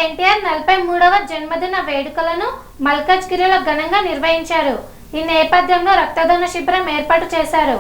ఎన్టీఆర్ 43వ జన్మదిన వేడుకలను మల్కాజ్గిరిలో ఘనంగా నిర్వహించారు. ఈ నేపథ్యంలో రక్తదాన శిబిరం ఏర్పాటు చేశారు.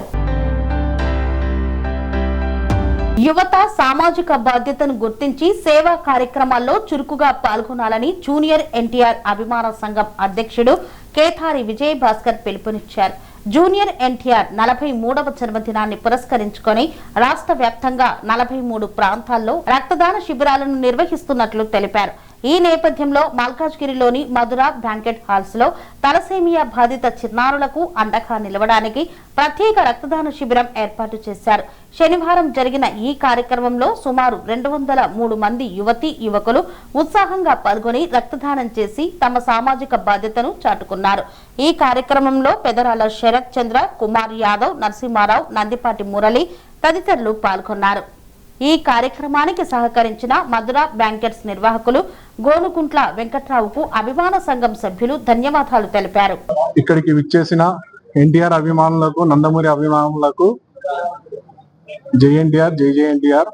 యువత సామాజిక బాధ్యతను గుర్తించి సేవా కార్యక్రమాల్లో చురుకుగా పాల్గొనాలని జూనియర్ ఎన్టీఆర్ అభిమాన సంఘం అధ్యక్షుడు కేథారి విజయ్ భాస్కర్ పిలుపునిచ్చారు. జూనియర్ ఎన్టీఆర్ 43వ జన్మదినాన్ని పురస్కరించుకొని రాష్ట్ర వ్యాప్తంగా 43 ప్రాంతాల్లో రక్తదాన శిబిరాలను నిర్వహిస్తున్నట్లు తెలిపారు. ఈ నేపథ్యంలో మల్కాజ్గిరిలోని మధుర బ్యాంకెట్ హాల్స్ లో తలసేమియా బాధిత చిన్నారులకు అండగా నిలవడానికి ప్రత్యేక రక్తదాన శిబిరం ఏర్పాటు చేశారు. శనివారం జరిగిన ఈ కార్యక్రమంలో సుమారు 203 మంది యువతీ యువకులు ఉత్సాహంగా పాల్గొని రక్తదానం చేసి తమ సామాజిక బాధ్యతను చాటుకున్నారు. ఈ కార్యక్రమంలో పెదరాల శరత్ చంద్ర, కుమార్ యాదవ్, నరసింహారావు, నందిపాటి మురళి తదితరులు పాల్గొన్నారు. ఈ కార్యక్రమానికి సహకరించిన మధుర బ్యాంకెట్స్ నిర్వాహకులు గోనుకుంట్ల వెంకట్రావుకు అభిమాన సంఘం సభ్యులు ధన్యవాదాలు తెలిపారు. ఇక్కడికి విచ్చేసిన ఎన్టీఆర్ అభిమానులకు, నందమూరి అభిమానులకు జై ఎన్టీఆర్, జై జై ఎన్టీఆర్.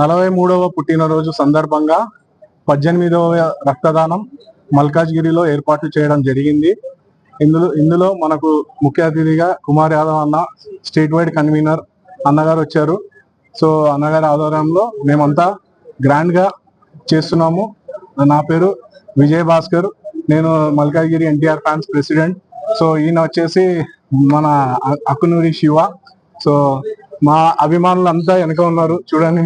43వ పుట్టినరోజు సందర్భంగా 18వ రక్తదానం మల్కాజ్గిరిలో ఏర్పాటు చేయడం జరిగింది. ఇందులో మనకు ముఖ్య అతిథిగా కుమార్ యాదవ్ అన్న, స్టేట్ వైడ్ కన్వీనర్ అన్నగారు వచ్చారు. సో అన్నగారి ఆధ్వర్యంలో మేమంతా గ్రాండ్ గా చేస్తున్నాము. నా పేరు విజయ్ భాస్కర్, నేను Malkajgiri NTR fans president. So ఈయన వచ్చేసి మన అక్కునూరి శివ. సో మా అభిమానులు అంతా వెనక ఉన్నారు చూడండి,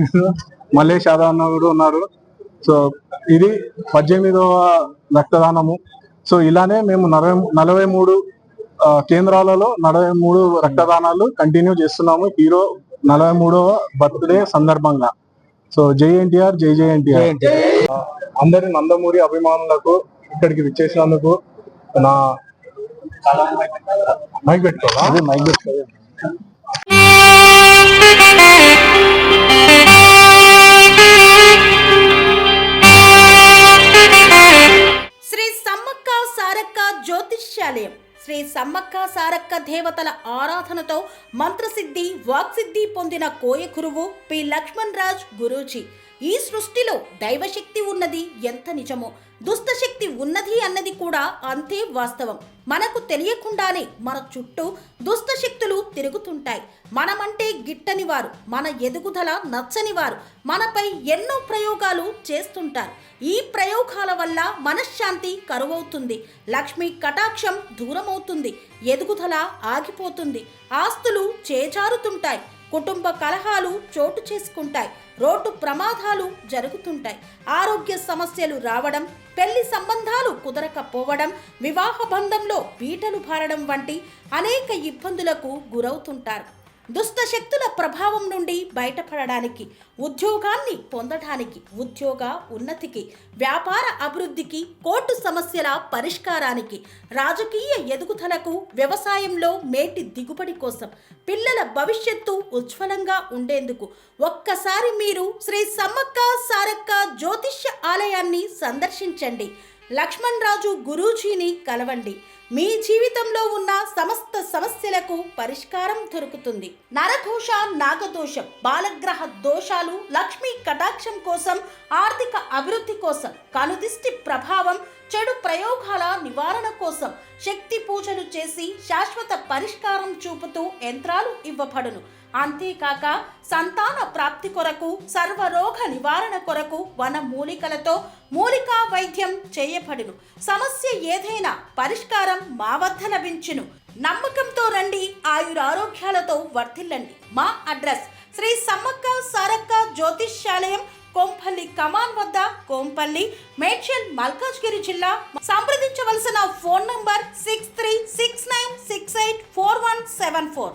మల్లేష్ యాదవ్ అన్న కూడా ఉన్నారు. సో ఇది 18వ రక్తదానము. సో ఇలానే మేము 43 కేంద్రాలలో 43 రక్తదానాలు కంటిన్యూ చేస్తున్నాము హీరో 43వ బర్త్డే సందర్భంగా. సో జై ఎన్టీఆర్, జై జై ఎన్టీఆర్. అందరి నందమూరి అభిమానులకు ఇక్కడికి విచ్చేసినందుకు నా మైక్ పెట్టుకోవాలి. శ్రీ సమ్మక్క సారక్క జ్యోతిష్యాలయం శ్రీ సమ్మక్క సారక్క దేవతల ఆరాధనతో మంత్రసిద్ధి, వాక్సిద్ధి పొందిన కోయకురువు పి లక్ష్మణ్ రాజ్ గురూజీ. ఈ సృష్టిలో దైవశక్తి ఉన్నది ఎంత నిజమో, దుష్టశక్తి ఉన్నది అన్నది కూడా అంతే వాస్తవం. మనకు తెలియకుండానే మన చుట్టూ దుష్టశక్తులు తిరుగుతుంటాయి. మనమంటే గిట్టని వారు, మన ఎదుగుదల నచ్చని వారు మనపై ఎన్నో ప్రయోగాలు చేస్తుంటారు. ఈ ప్రయోగాల వల్ల మనశ్శాంతి కరువవుతుంది, లక్ష్మీ కటాక్షం దూరమవుతుంది, ఎదుగుదల ఆగిపోతుంది, ఆస్తులు చేజారుతుంటాయి, కుటుంబ కలహాలు చోటు చేసుకుంటాయి, రోడ్డు ప్రమాదాలు జరుగుతుంటాయి, ఆరోగ్య సమస్యలు రావడం, పెళ్లి సంబంధాలు కుదరకపోవడం, వివాహ బంధంలో బీటలు భారడం వంటి అనేక ఇబ్బందులకు గురవుతుంటారు. దుష్ట శక్తుల ప్రభావం నుండి బయటపడడానికి, ఉద్యోగాన్ని పొందడానికి, ఉద్యోగ ఉన్నతికి, వ్యాపార అభివృద్ధికి, కోర్టు సమస్యల పరిష్కారానికి, రాజకీయ ఎదుగుదలకు, వ్యవసాయంలో మేటి దిగుబడి కోసం, పిల్లల భవిష్యత్తు ఉజ్వలంగా ఉండేందుకు ఒక్కసారి మీరు శ్రీ సమ్మక్క సారక్క జ్యోతిష్య ఆలయాన్ని సందర్శించండి. లక్ష్మణ్ రాజు గురూజీని కలవండి. మీ జీవితంలో ఉన్న సమస్త సమస్యలకు పరిష్కారం దొరుకుతుంది. నరఘోష, నాగదోషం, బాలగ్రహ దోషాలు, లక్ష్మీ కటాక్షం కోసం, ఆర్థిక అభివృద్ధి కోసం, కనుదిష్టి ప్రభావం, చెడు ప్రయోగాల నివారణ కోసం శక్తి పూజలు చేసి శాశ్వత పరిష్కారం చూపుతూ యంత్రాలు ఇవ్వబడును. అంతేకాక సంతాన ప్రాప్తి కొరకు, సర్వరోగ నివారణ కొరకు వన మూలికలతో మూలికా వైద్యం చేయబడును. సమస్య ఏదైనా పరిష్కారం మా వద్ద లభించును. నమ్మకంతో రండి, ఆయురారోగ్యాలతో వర్ధిల్లండి. మా అడ్రస్ శ్రీ సమ్మక్క సారక్క జ్యోతిష్యాలయం, కొంపల్లి కమాన్ వద్ద, కొంపల్లి, మేడ్చల్, మల్కాజ్గిరి జిల్లా. సంప్రదించవలసిన ఫోన్ నంబర్ 6369684174.